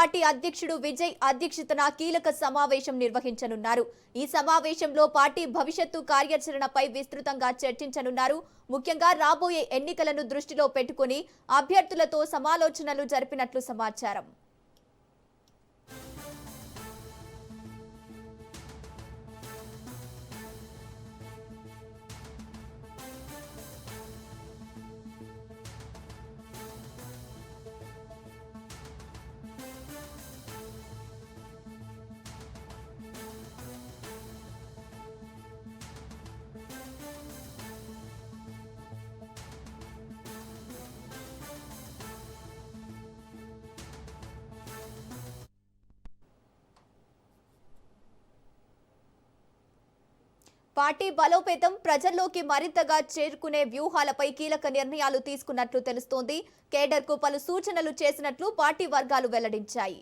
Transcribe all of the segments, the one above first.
Party అధ్యక్షుడు విజయ్ అధ్యక్షతన కీలక సమావేశం నిర్వహించనున్నారు. ఈ సమావేశంలో పార్టీ భవిష్యత్తు కార్యాచరణపై విస్తృతంగా చర్చించనున్నారు. ముఖ్యంగా రాబోయే ఎన్నికలను దృష్టిలో పెట్టుకుని అభ్యర్థులతో సమాలోచనలు జరిపినట్లు సమాచారం. పార్టీ బలోపేతం ప్రజల్లోకి మరింతగా చేరుకునే వ్యూహాలపై కీలక నిర్ణయాలు తీసుకున్నట్లు తెలుస్తోంది. కేడర్కు పలు సూచనలు చేసినట్లు పార్టీ వర్గాలు వెల్లడించాయి.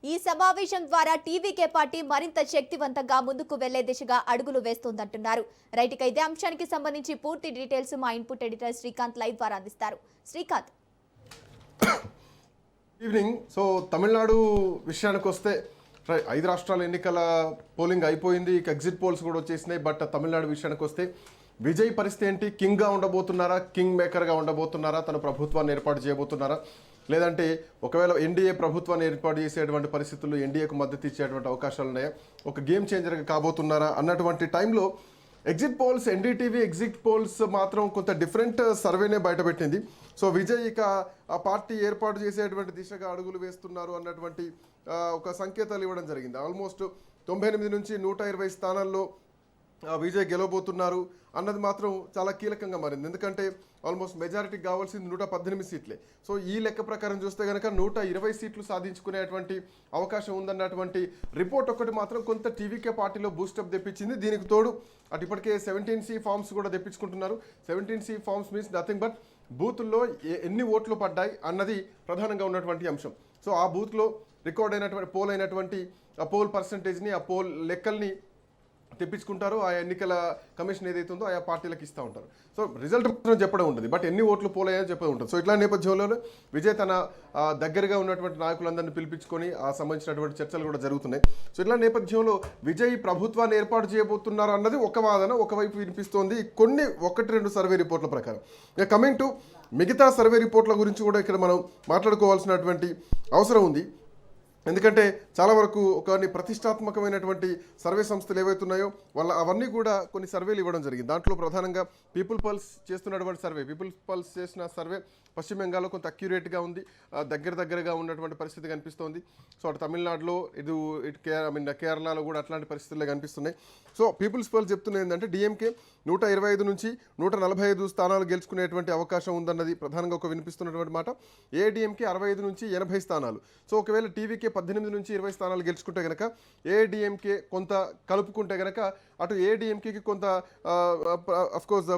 ఈ సమావేశం ద్వారా టీవీకే పార్టీ మరింత శక్తివంతంగా ముందుకు వెళ్లే దిశగా అడుగులు వేస్తోందంటున్నారు. రైట్, ఇదే అంశానికి సంబంధించి పూర్తి డీటెయిల్స్ మా ఇన్పుట్ ఎడిటర్ శ్రీకాంత్ లైవ్ ద్వారా అందిస్తారు. శ్రీకాంత్. ఈవినింగ్. సో తమిళనాడు విషయానికి వస్తే 5 రాష్ట్రాల ఎన్నికల పోలింగ్ అయిపోయింది, ఇక ఎగ్జిట్ పోల్స్ కూడా వచ్చేసినాయి. బట్ తమిళనాడు విషయానికి వస్తే విజయ్ పరిస్థితి ఏంటి? కింగ్గా ఉండబోతున్నారా, కింగ్ మేకర్గా ఉండబోతున్నారా, తన ప్రభుత్వాన్ని ఏర్పాటు చేయబోతున్నారా, లేదంటే ఒకవేళ ఎన్డీఏ ప్రభుత్వాన్ని ఏర్పాటు చేసేటువంటి పరిస్థితుల్లో ఎన్డీఏకు మద్దతు ఇచ్చేటువంటి అవకాశాలు ఉన్నాయా, ఒక గేమ్ చేంజర్గా కాబోతున్నారా అన్నటువంటి టైంలో exit polls, NDTV exit polls మాత్రం కొంత డిఫరెంట్ సర్వేనే బయటపెట్టింది. సో విజయ్ ఇక ఆ పార్టీ ఏర్పాటు చేసేటువంటి దిశగా అడుగులు వేస్తున్నారు అన్నటువంటి ఒక సంకేతాలు ఇవ్వడం జరిగింది. ఆల్మోస్ట్ 98 నుంచి 120 స్థానాల్లో విజయ్ గెలవబోతున్నారు అన్నది మాత్రం చాలా కీలకంగా మారింది. ఎందుకంటే ఆల్మోస్ట్ మెజారిటీకి కావాల్సింది 118 సీట్లే. సో ఈ లెక్క ప్రకారం చూస్తే కనుక 120 సీట్లు సాధించుకునేటువంటి అవకాశం ఉందన్నటువంటి రిపోర్ట్ ఒకటి మాత్రం కొంత టీవీకే పార్టీలో బూస్టప్ తెప్పించింది. దీనికి తోడు అటు ఇప్పటికే 17C ఫామ్స్ కూడా తెప్పించుకుంటున్నారు. 17C forms means nothing but బూతుల్లో ఎన్ని ఓట్లు పడ్డాయి అన్నది ప్రధానంగా ఉన్నటువంటి అంశం. సో ఆ బూత్లో రికార్డ్ అయినటువంటి పోల్ అయినటువంటి ఆ పోల్ పర్సంటేజ్ని, ఆ పోల్ లెక్కల్ని తెప్పించుకుంటారు. ఆ ఎన్నికల కమిషన్ ఏదైతే ఉందో ఆయా పార్టీలకు ఇస్తూ ఉంటారు. సో రిజల్ట్ చెప్పడం ఉంటుంది, బట్ ఎన్ని ఓట్లు పోలయ్యాయో చెప్పడం ఉంటుంది. సో ఇట్లా నేపథ్యంలో విజయ్ తన దగ్గరగా ఉన్నటువంటి నాయకులందరినీ పిలిపించుకొని ఆ సంబంధించినటువంటి చర్చలు కూడా జరుగుతున్నాయి. సో ఇట్లా నేపథ్యంలో విజయ్ ప్రభుత్వాన్ని ఏర్పాటు చేయబోతున్నారు అన్నది ఒక వాదన ఒకవైపు వినిపిస్తోంది కొన్ని 1-2 సర్వే రిపోర్ట్ల ప్రకారం. ఇక కమింగ్ టు మిగతా సర్వే రిపోర్ట్ల గురించి కూడా ఇక్కడ మనం మాట్లాడుకోవాల్సినటువంటి అవసరం ఉంది. ఎందుకంటే చాలా వరకు కొన్ని ప్రతిష్టాత్మకమైనటువంటి సర్వే సంస్థలు ఏవైతున్నాయో అవన్నీ కూడా కొన్ని సర్వేలు ఇవ్వడం జరిగింది. దాంట్లో ప్రధానంగా పీపుల్ పల్స్ చేస్తున్నటువంటి సర్వే, పీపుల్ పల్స్ చేసిన సర్వే పశ్చిమ బెంగాల్లో కొంత అక్యురేట్గా ఉంది, దగ్గరగా ఉన్నటువంటి పరిస్థితి కనిపిస్తోంది. సో అటు తమిళనాడులో ఇటు కేరళలో కూడా అట్లాంటి పరిస్థితులే కనిపిస్తున్నాయి. సో పీపుల్స్ పల్స్ చెప్తున్నది ఏంటంటే డిఎంకే 125 నుంచి 145 స్థానాలు గెలుచుకునేటువంటి అవకాశం ఉందన్నది ప్రధానంగా ఒక వినిపిస్తున్నటువంటి మాట. ఏఐడిఎంకే 65 నుంచి 80 స్థానాలు. సో ఒకవేళ టీవీకే 18 నుంచి 20 స్థానాలు గెలుచుకుంటే కనుక ఏఐడిఎంకే కొంత కలుపుకుంటే కనుక అటు ఏఐడిఎంకేకి కొంత అఫ్కోర్స్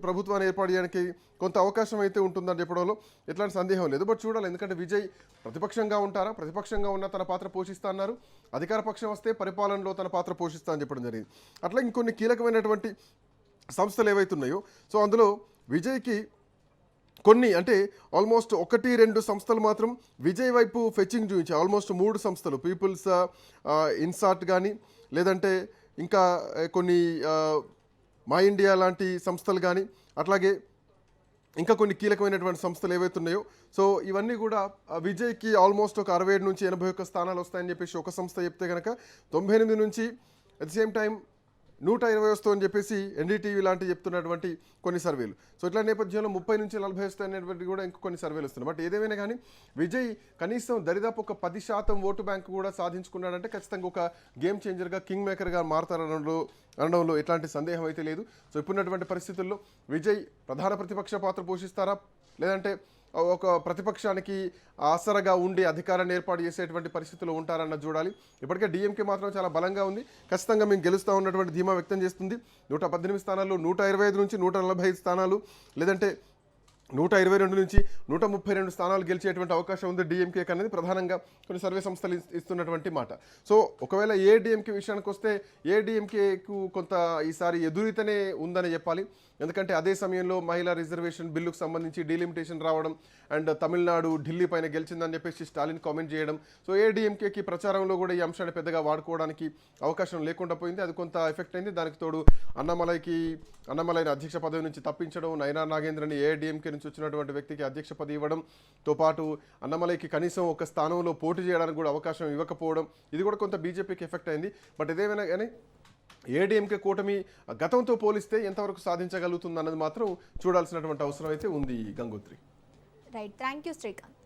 ప్రభుత్వాన్ని ఏర్పాటు చేయడానికి కొంత అవకాశం అయితే ఉంటుందని చెప్పడంలో ఎట్లాంటి సందేహం లేదు. బట్ చూడాలి, ఎందుకంటే విజయ్ ప్రతిపక్షంగా ఉంటారా, ప్రతిపక్షంగా ఉన్న తన పాత్ర పోషిస్తా అన్నారు, అధికార పక్షం వస్తే పరిపాలనలో తన పాత్ర పోషిస్తా అని చెప్పడం జరిగింది. అట్లా ఇంకొన్ని కీలకమైనటువంటి సంస్థలు ఏవైతున్నాయో సో అందులో విజయ్కి కొన్ని అంటే ఆల్మోస్ట్ 1-2 సంస్థలు మాత్రం విజయ్ వైపు ఫెచ్చింగ్ చూపించాయి. ఆల్మోస్ట్ 3 సంస్థలు పీపుల్స్ ఇన్సార్ట్ కానీ, లేదంటే ఇంకా కొన్ని మై ఇండియా లాంటి సంస్థలు కానీ, అట్లాగే ఇంకా కొన్ని కీలకమైనటువంటి సంస్థలు ఏవైతున్నాయో సో ఇవన్నీ కూడా విజయ్కి ఆల్మోస్ట్ ఒక 67 నుంచి 81 స్థానాలు వస్తాయని చెప్పేసి ఒక సంస్థ చెప్తే కనుక 98 నుంచి అట్ ది సేమ్ టైం 120 వస్తుందని చెప్పేసి ఎన్డీటీవీ లాంటి చెప్తున్నటువంటి కొన్ని సర్వేలు. సో ఇట్లా నేపథ్యంలో 30 నుంచి 40 వస్తాయనేటువంటి కూడా ఇంకో కొన్ని సర్వేలు వస్తున్నాయి. బట్ ఏదేమైనా కానీ విజయ్ కనీసం దరిదాపు ఒక 10% ఓటు బ్యాంకు కూడా సాధించుకున్నాడంటే ఖచ్చితంగా ఒక గేమ్ చేంజర్గా కింగ్ మేకర్గా మారతారనడంలో ఎట్లాంటి సందేహం అయితే లేదు. సో ఇప్పుడున్నటువంటి పరిస్థితుల్లో విజయ్ ప్రధాన ప్రతిపక్ష పాత్ర పోషిస్తారా, లేదంటే ఒక ప్రతిపక్షానికి ఆసరగా ఉండి అధికారాన్ని ఏర్పాటు చేసేటువంటి పరిస్థితుల్లో ఉంటారన్న చూడాలి. ఇప్పటికే డిఎంకే మాత్రం చాలా బలంగా ఉంది, ఖచ్చితంగా మేము గెలుస్తూ ఉన్నటువంటి ధీమా వ్యక్తం చేస్తుంది. 118 స్థానాల్లో 125 నుంచి 145 స్థానాలు, లేదంటే 122 నుంచి 132 స్థానాలు గెలిచేటువంటి అవకాశం ఉంది డిఎంకే అనేది ప్రధానంగా కొన్ని సర్వే సంస్థలు ఇస్తున్నటువంటి మాట. సో ఒకవేళ ఏడీఎంకే విషయానికి వస్తే ఏడీఎంకేకు కొంత ఈసారి ఎదురీతనే ఉందని చెప్పాలి. ఎందుకంటే అదే సమయంలో మహిళా రిజర్వేషన్ బిల్లుకు సంబంధించి డీలిమిటేషన్ రావడం అండ్ తమిళనాడు ఢిల్లీ పైన గెలిచిందని చెప్పేసి స్టాలిన్ కామెంట్ చేయడం. సో ఏడీఎంకేకి ప్రచారంలో కూడా ఈ అంశాన్ని పెద్దగా వాడుకోవడానికి అవకాశం లేకుండా పోయింది. అది కొంత ఎఫెక్ట్ అయింది. దానికి తోడు అన్నమలైని అధ్యక్ష పదవి నుంచి తప్పించడం, నయనా నాగేంద్రని ఏడీఎంకే నుంచి వచ్చినటువంటి వ్యక్తికి అధ్యక్ష పదవి ఇవ్వడంతో పాటు అన్నమలైకి కనీసం ఒక స్థానంలో పోటీ చేయడానికి కూడా అవకాశం ఇవ్వకపోవడం, ఇది కూడా కొంత బీజేపీకి ఎఫెక్ట్ అయింది. బట్ ఇదేమైనా కానీ ఏడీఎంకే కూటమి గతంతో పోలిస్తే ఎంతవరకు సాధించగలుగుతుంది అన్నది మాత్రం చూడాల్సినటువంటి అవసరం అయితే ఉంది Gangotri. Right, thank you Srikanth.